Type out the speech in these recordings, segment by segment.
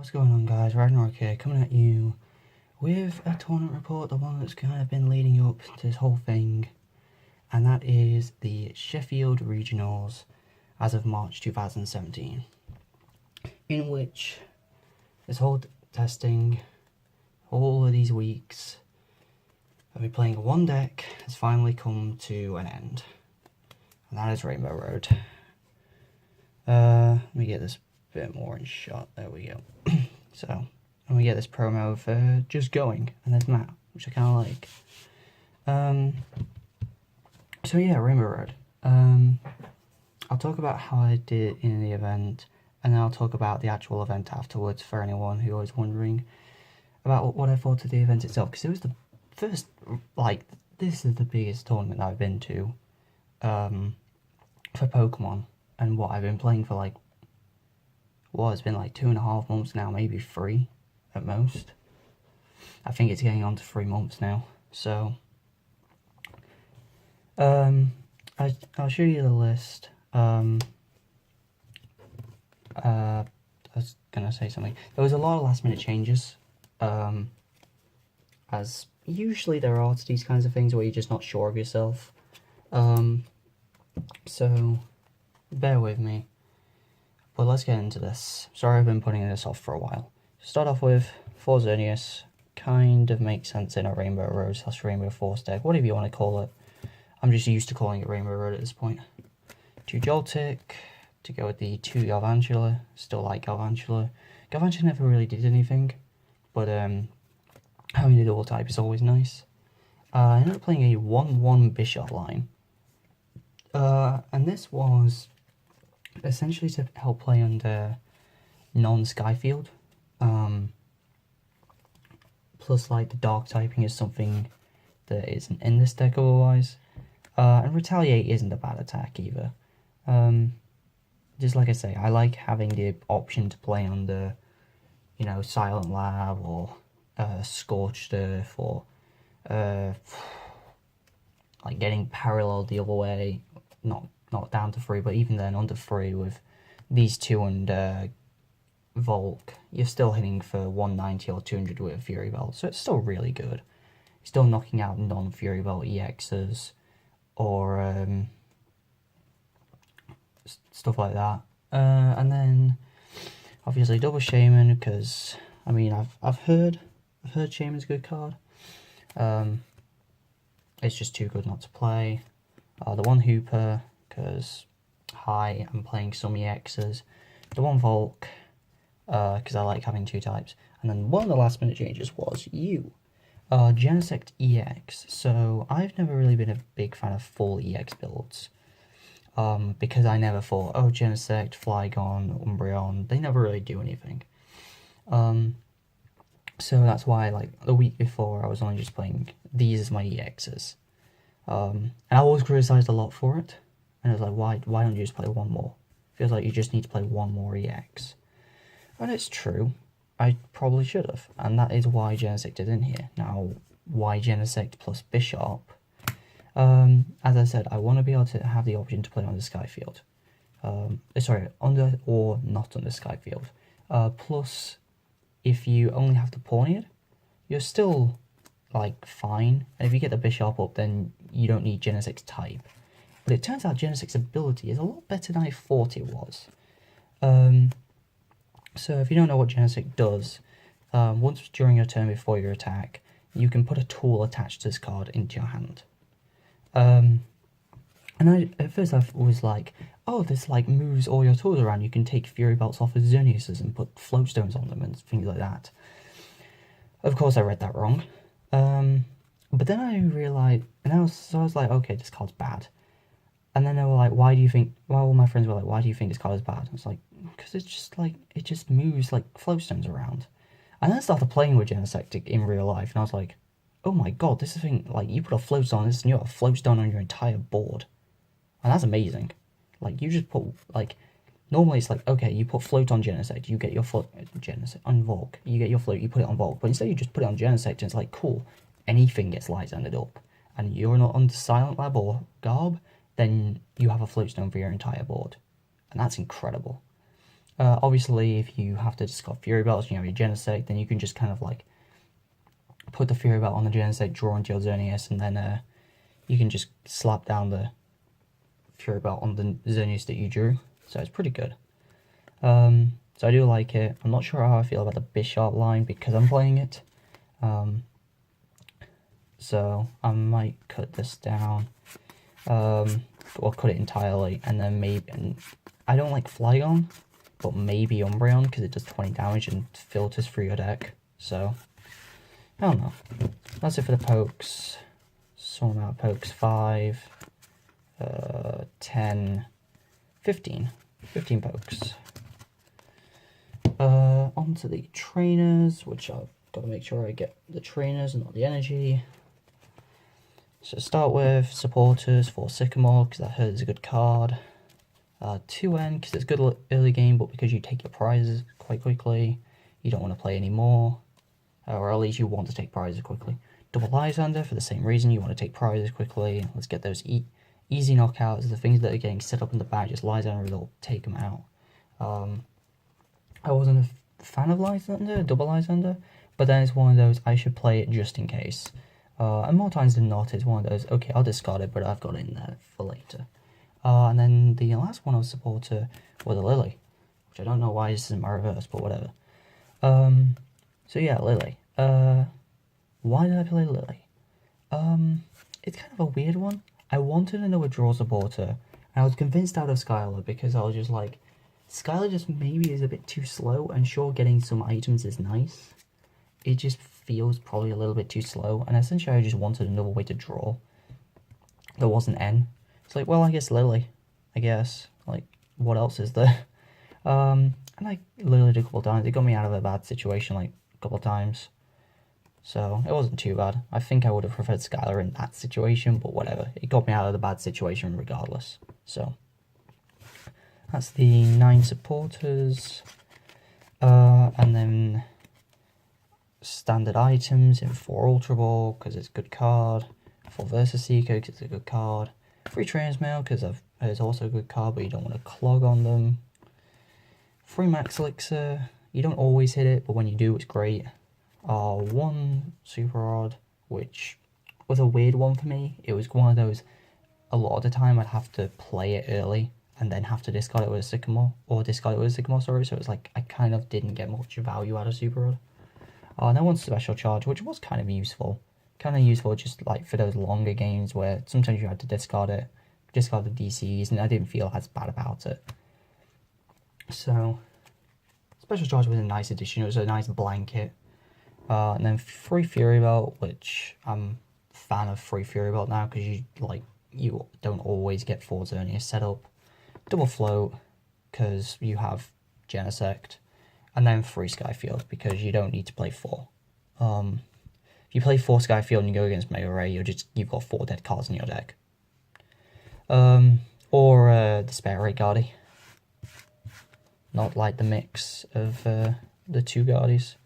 What's going on, guys? Ragnarok here, coming at you with a tournament report, the one that's kind of been leading up to this whole thing, and that is the Sheffield Regionals as of March 2017, in which this whole testing, all of these weeks of me playing one deck has finally come to an end, and that is Rainbow Road. Let me get this bit more in shot. There we go. So, and we get this promo for just going and this map, which I kind of like. So yeah, Rainbow Road. I'll talk about how I did in the event, and then I'll talk about the actual event afterwards for anyone who was wondering about what I thought of the event itself, because it was the first, this is the biggest tournament that I've been to for Pokemon, and what I've been playing for it's been 2.5 months now, maybe 3 at most. I think it's getting on to 3 months now. So, I'll show you the list. I was gonna say something. There was a lot of last minute changes, as usually there are to these kinds of things where you're just not sure of yourself. So bear with me. But let's get into this. Sorry I've been putting this off for a while. To start off with, Xerneas kind of makes sense in a Rainbow Road / Rainbow Force deck, whatever you want to call it. I'm just used to calling it Rainbow Road at this point. 2 Joltik, to go with the 2 Galvantula, still like Galvantula. Galvantula never really did anything, but having the dual type is always nice. I ended up playing a 1-1 Bishop line. And this was essentially to help play under non-Skyfield. Plus, the dark typing is something that isn't in this deck otherwise. And Retaliate isn't a bad attack either. Just like I say, I like having the option to play under, Silent Lab or Scorched Earth, or getting paralleled the other way, not down to 3, but even then under 3 with these 2 and Volk, you're still hitting for 190 or 200 with a Fury Belt, so it's still really good. You're still knocking out non-Fury Belt EXs or stuff like that. And then obviously double Shaman, because I've heard Shaman's a good card. It's just too good not to play. The 1 Hooper, because I'm playing some EXs. The 1 Volk, because I like having 2 types. And then one of the last minute changes was Genesect EX. So I've never really been a big fan of full EX builds. Because I never thought, Genesect, Flygon, Umbreon, they never really do anything. So that's why, the week before, I was only just playing these as my EXs. And I was criticised a lot for it. And I was like, why don't you just play 1 more? Feels like you just need to play 1 more EX. And it's true. I probably should have. And that is why Genesect is in here. Now, why Genesect plus Bishop? As I said, I want to be able to have the option to play on the Skyfield. Under or not on the Skyfield. Plus, if you only have the Pawniard, you're still, fine. And if you get the Bishop up, then you don't need Genesect's type. But it turns out Genesect's ability is a lot better than I thought it was. So if you don't know what Genesect does, once during your turn before your attack, you can put a tool attached to this card into your hand. And at first I was like, this moves all your tools around. You can take Fury Belts off of Xerneas and put Floatstones on them and things like that. Of course I read that wrong. But then I realised, and I was like, okay, this card's bad. And then they were like, why all my friends were like, why do you think this card is bad? I was like, because it's just it just moves Floatstones around. And then I started playing with Genesect in real life, and I was like, oh my god, this thing, you put a Floatstone on this, and you have a Floatstone on your entire board. And that's amazing. You just put, normally it's okay, you put Float on Genesect, you get your Genesect on Volk, you get your Float, you put it on Volk, but instead you just put it on Genesect, and it's cool, anything gets light-ended up. And you're not under Silent Lab or Garb, then you have a Floatstone for your entire board. And that's incredible. Obviously, if you have to discard Fury Belts and you have your Genesect, then you can just kind of like put the Fury Belt on the Genesect, draw into your Xerneas, and then you can just slap down the Fury Belt on the Xerneas that you drew. So it's pretty good. So I do like it. I'm not sure how I feel about the Bisharp line because I'm playing it. So I might cut this down. Or cut it entirely, and then maybe... And I don't like Flygon, but maybe Umbreon, because it does 20 damage and filters through your deck. So, I don't know. That's it for the pokes. Some amount of pokes. 5, 10, 15. 15 pokes. Onto the trainers, which I've got to make sure I get the trainers and not the energy. So start with supporters for Sycamore, because that hurts a good card. 2N, because it's good early game, but because you take your prizes quite quickly, you don't want to play anymore. Or at least you want to take prizes quickly. Double Lysander, for the same reason, you want to take prizes quickly. Let's get those easy knockouts, the things that are getting set up in the back, just Lysander will take them out. I wasn't a fan of Lysander, double Lysander, but then it's one of those, I should play it just in case. And more times than not, it's one of those, okay, I'll discard it, but I've got it in there for later. And then the last one I was supporter was a Lily, which I don't know why this isn't my reverse, but whatever. So yeah, Lily. Why did I play Lily? It's kind of a weird one. I wanted another draw supporter, and I was convinced out of Skylar because I was just like, Skylar just maybe is a bit too slow, and sure, getting some items is nice. It just feels probably a little bit too slow, and essentially I just wanted another way to draw that wasn't N. It's like, well, I guess Lily. I guess. Like, what else is there? And I Lily did a couple times. It got me out of a bad situation, like, a couple times. So, it wasn't too bad. I think I would have preferred Skylar in that situation, but whatever. It got me out of the bad situation regardless. So, that's the 9 supporters. And then standard items in 4 Ultra Ball, because it's a good card. 4 Versus Seeker, because it's a good card. 3 Trainer's Mail, because it's also a good card, but you don't want to clog on them. 3 Max Elixir. You don't always hit it, but when you do, it's great. 1 Super Rod, which was a weird one for me. It was one of those, a lot of the time I'd have to play it early and then have to discard it with a Sycamore, sorry, so it was like I kind of didn't get much value out of Super Rod. And then 1 Special Charge, which was kind of useful. Kind of useful just like for those longer games where sometimes you had to discard the DCs, and I didn't feel as bad about it. So, Special Charge was a nice addition. It was a nice blanket. And then 3 Fury Belt, which I'm a fan of 3 Fury Belt now because you don't always get 4 Xerneas set up. Double Float because you have Genesect, and then 3 Skyfield because you don't need to play 4. If you play 4 Skyfield and you go against Mega Ray, you've got 4 dead cards in your deck. Or the Spare Ray Guardy. Not like the mix of the 2 Guardies.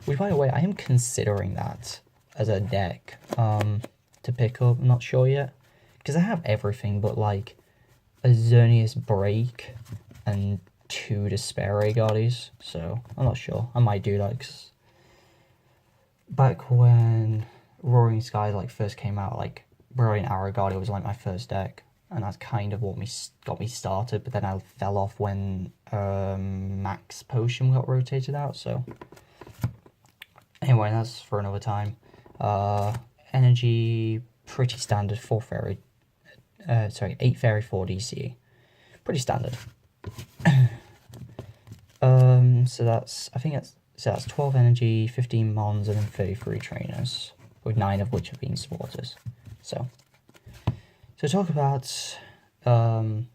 Which, by the way, I am considering that as a deck to pick up. I'm not sure yet. Because I have everything but like a Xerneas Break and 2 Despair Ray Guardies. So, I'm not sure. I might do that because back when Roaring Skies first came out, Brilliant Arrow Guardian was my first deck, and that's kind of what got me started, but then I fell off when Max Potion got rotated out, so anyway, that's for another time. Energy, pretty standard, 8 Fairy, 4 DC. Pretty standard. So that's 12 energy, 15 mons, and then 33 trainers, with 9 of which have been supporters. So talk about the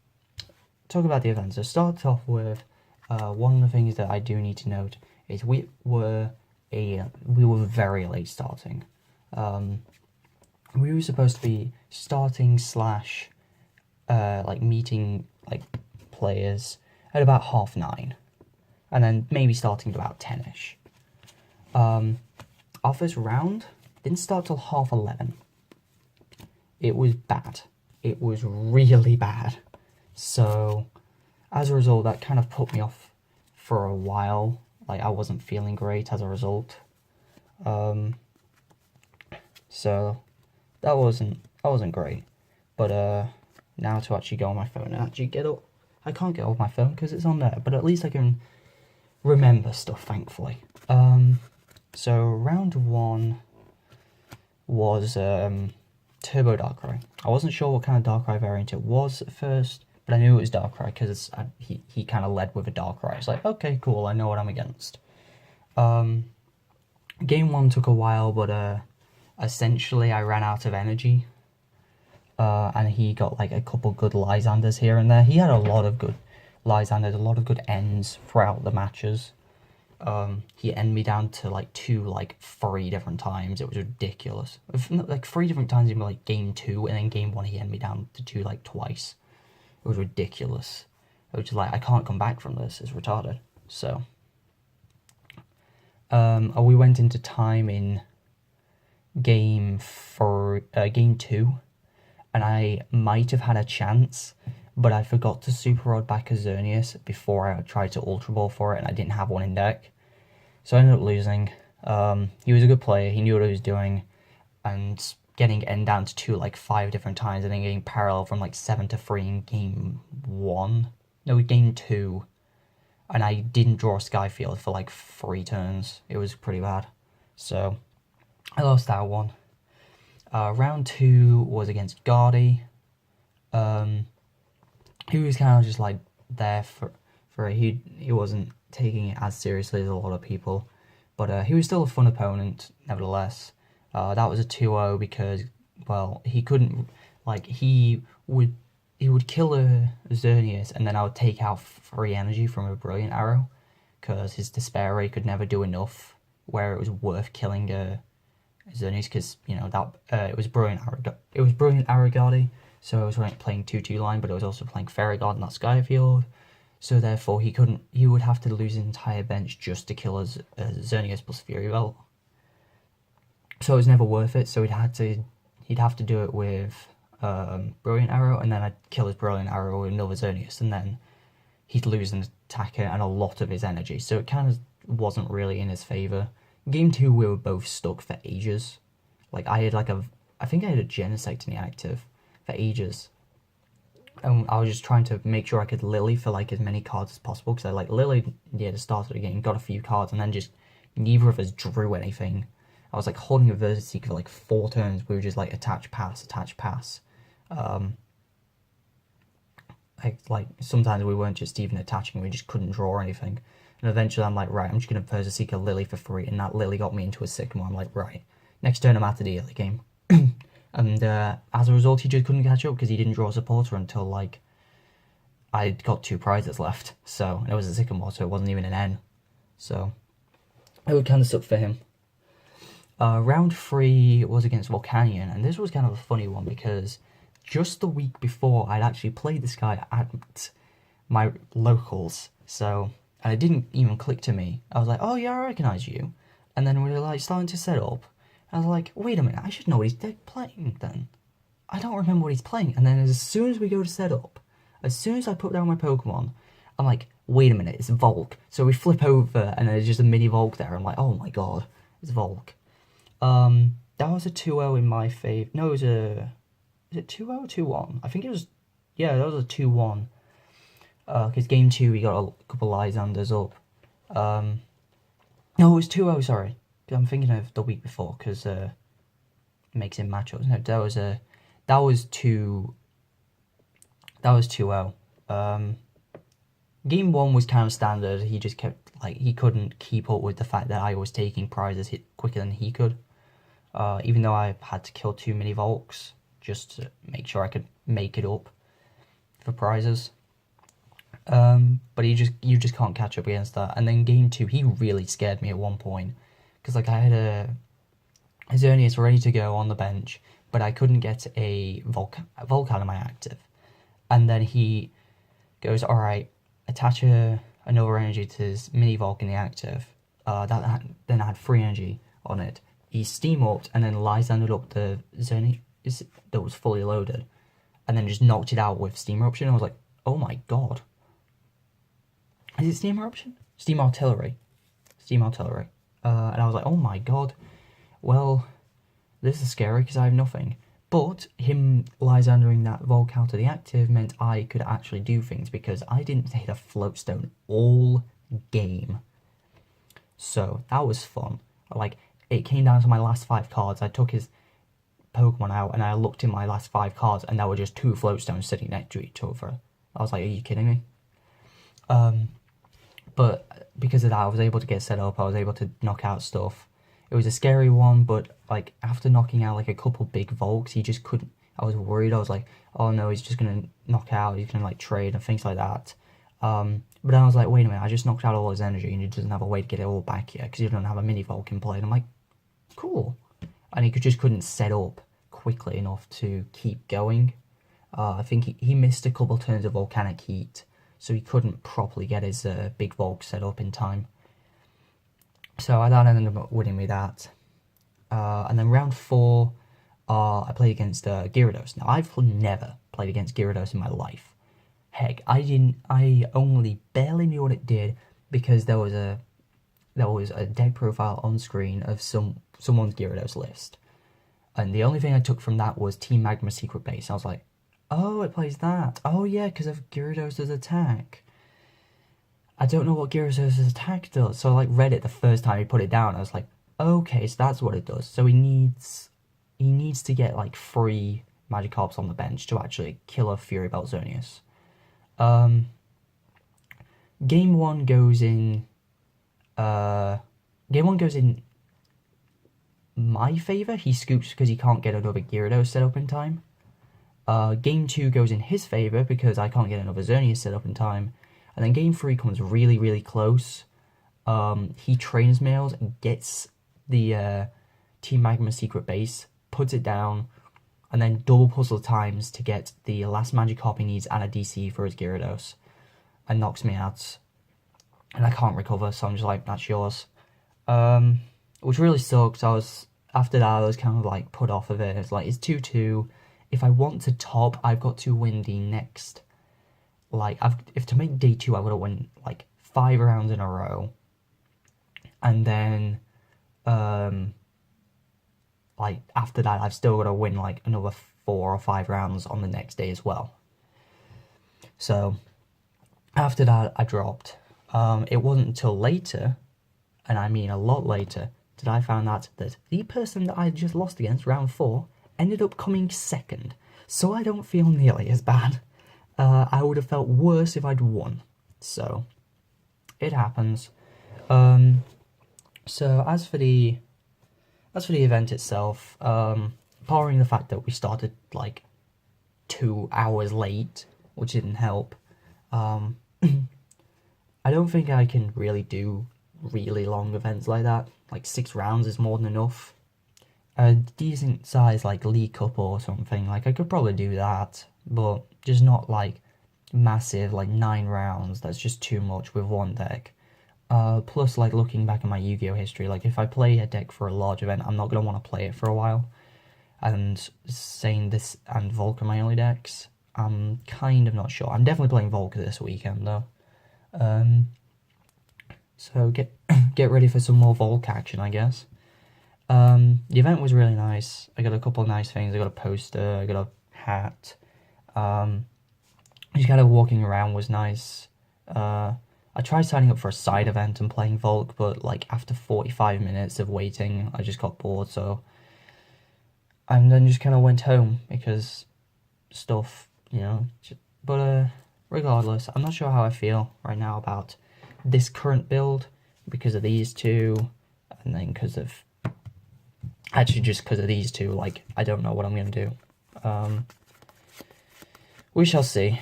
events. So start off with one of the things that I do need to note is we were very late starting. We were supposed to be starting / meeting players at about 9:30. And then maybe starting at about 10ish. Our first round didn't start till 11:30. It was bad. It was really bad. So, as a result, that kind of put me off for a while. Like, I wasn't feeling great as a result. So that wasn't great. But now to actually go on my phone and actually get up. I can't get off my phone because it's on there, but at least I can remember stuff, thankfully. So round 1 was Turbo Darkrai. I wasn't sure what kind of Darkrai variant it was at first, but I knew it was Darkrai because he kind of led with a Darkrai. It's like, okay, cool, I know what I'm against. Game 1 took a while, but essentially I ran out of energy. And he got like a couple good Lysanders here and there. He had a lot of good Lysanders, a lot of good ends throughout the matches. He ended me down to like 3 different times. It was ridiculous. Like 3 different times in like game 2, and then game 1 he ended me down to 2 like twice. It was ridiculous. It was just like, I can't come back from this. It's retarded. So we went into time in game 2. And I might have had a chance, but I forgot to Super Rod back a Xerneas before I tried to Ultra Ball for it, and I didn't have one in deck. So I ended up losing. He was a good player, he knew what he was doing, and getting N down to 2 like 5 different times, and then getting parallel from like 7 to 3 in game 1. No, game 2. And I didn't draw Skyfield for like 3 turns. It was pretty bad. So I lost that one. Round 2 was against Gardy. He was kind of just like there for it. He wasn't taking it as seriously as a lot of people, but he was still a fun opponent nevertheless. That was a 2-0 because, well, he couldn't, like, he would kill a Xerneas, and then I would take out 3 energy from a Brilliant Arrow because his Despair Ray could never do enough where it was worth killing a Xerneas, because, you know, that it was Brilliant Arrow Gardy, so I was playing 2-2 line, but I was also playing Fairy Guard, not Skyfield, so therefore he would have to lose his entire bench just to kill a Xerneas plus Fury Belt. So it was never worth it, so he'd have to do it with Brilliant Arrow, and then I'd kill his Brilliant Arrow with another Xerneas, and then he'd lose an attacker and a lot of his energy, so it kind of wasn't really in his favour. Game 2, we were both stuck for ages. Like, I think I had a Genesect in the active for ages. And I was just trying to make sure I could Lily for, like, as many cards as possible, because I, like, Lily near the start of the game, got a few cards, and then just neither of us drew anything. I was, like, holding a Vertiseeker for, like, 4 turns. We were just, like, attach, pass. Like, sometimes we weren't just even attaching, we just couldn't draw anything. And eventually I'm like, right, I'm just going to Vertiseeker Lily for free, and that Lily got me into a Sycamore. I'm like, right, next turn I'm out of the early game. And as a result, he just couldn't catch up because he didn't draw a supporter until, like, I'd got 2 prizes left. So, and it was a Sycamore, so it wasn't even an N. So, it would kind of suck for him. Round 3 was against Volcanion, and this was kind of a funny one because just the week before, I'd actually played this guy at my locals, so... And it didn't even click to me. I was like, oh yeah, I recognise you. And then we were like starting to set up. I was like, wait a minute, I should know what he's playing then. I don't remember what he's playing. And then as soon as we go to set up, as soon as I put down my Pokemon, I'm like, wait a minute, it's Volk. So we flip over and there's just a mini Volk there. I'm like, oh my god, it's Volk. That was a 2-0 in my favour. No, it was a... Is it 2-0 or 2-1? I think it was... Yeah, that was a 2-1. Because game 2 we got a couple Lysanders up. No, it was 2-0, sorry. I'm thinking of the week before, because it makes it matchups. No, that was 2-0. Game 1 was kind of standard. He just kept, like, he couldn't keep up with the fact that I was taking prizes quicker than he could. Even though I had to kill 2 mini Volks just to make sure I could make it up for prizes. But you just can't catch up against that. And then game 2, he really scared me at one point, because, like, I had a Xerneas ready to go on the bench, but I couldn't get a Volcan in my active. And then he goes, alright, attach another energy to his mini Volk in the active. Then I had 3 energy on it. He steam upped and then Lysanded up the Xerneas that was fully loaded, and then just knocked it out with Steam Eruption. I was like, oh my god. Is it Steam Eruption? Steam artillery. Steam artillery. And I was like, oh my god, well, this is scary because I have nothing. But him Lysandering that Volk out of the active meant I could actually do things because I didn't hit a floatstone all game. So that was fun. Like, it came down to my last 5 cards. I took his Pokemon out and I looked in my last 5 cards and there were just 2 floatstones sitting next to each other. I was like, are you kidding me? But because of that, I was able to get set up. I was able to knock out stuff. It was a scary one, but like after knocking out like a couple big Volks, he just couldn't. I was worried. I was like, oh no, he's just gonna knock out. He's gonna like trade and things like that. But then I was like, wait a minute, I just knocked out all his energy and he doesn't have a way to get it all back yet because he doesn't have a mini Volk in play. And I'm like, cool. And he just couldn't set up quickly enough to keep going. I think he missed a couple turns of Volcanic Heat, so he couldn't properly get his big Volk set up in time. So that ended up winning me that. And then round 4, I played against Gyarados. Now, I've never played against Gyarados in my life. Heck, I only barely knew what it did because there was a deck profile on screen of someone's Gyarados list. And the only thing I took from that was Team Magma Secret Base. I was like, oh, it plays that. Oh yeah, because of Gyarados' attack. I don't know what Gyarados' attack does. So I like read it the first time he put it down. I was like, okay, so that's what it does. So he needs to get like 3 Magikarps on the bench to actually kill a Fury Belt Xerneas. Game 1 goes in my favour. He scoops because he can't get another Gyarados set up in time. Game 2 goes in his favour because I can't get another Xerneas set up in time. And then game 3 comes really, really close. He trains Mails and gets the Team Magma Secret Base, puts it down, and then double puzzle times to get the last Magikarp he needs and a DC for his Gyarados. And knocks me out. And I can't recover, so I'm just like, that's yours. Which really sucks. After that, I was kind of like put off of it. It's like, it's 2-2. If I want to top, I've got to win the next. Like, if to make day 2, I would have won like 5 rounds in a row. And then, like, after that, I've still got to win like another 4 or 5 rounds on the next day as well. So, after that, I dropped. It wasn't until later, and I mean a lot later, that I found out that the person that I just lost against, round 4, ended up coming second. So I don't feel nearly as bad. I would have felt worse if I'd won. So, it happens. So as for the event itself, barring the fact that we started like 2 hours late, which didn't help, I don't think I can really do really long events like that. Like 6 rounds is more than enough. A decent size like League Cup or something, like I could probably do that, but just not like massive, like 9 rounds. That's just too much with one deck. Plus, like looking back at my Yu-Gi-Oh history, like if I play a deck for a large event, I'm not gonna want to play it for a while. And saying this and Volk are my only decks, I'm kind of not sure. I'm definitely playing Volk this weekend though. So get ready for some more Volk action, I guess. The event was really nice. I got a couple of nice things. I got a poster, I got a hat. Just kind of walking around was nice. I tried signing up for a side event and playing Volk, but like after 45 minutes of waiting, I just got bored, so... And then just kind of went home, because stuff, you know... But, regardless, I'm not sure how I feel right now about this current build, because of these two, and then because of... Actually, just because of these two, like, I don't know what I'm going to do. We shall see.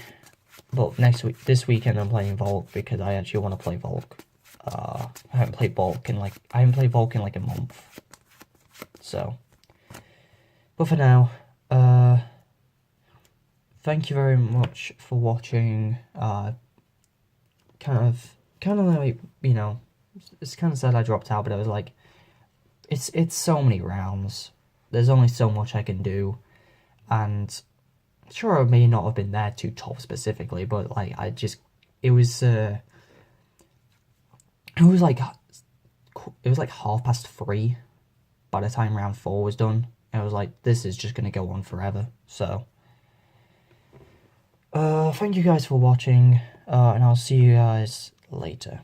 But this weekend I'm playing Volk because I actually want to play Volk. I haven't played Volk in like a month. So, but for now, thank you very much for watching. Kind of like, you know, it's kind of sad I dropped out, but I was like, it's so many rounds. There's only so much I can do, and sure, I may not have been there to top specifically, but like it was it was like 3:30 by the time round 4 was done. I was like, this is just going to go on forever. So, thank you guys for watching, and I'll see you guys later.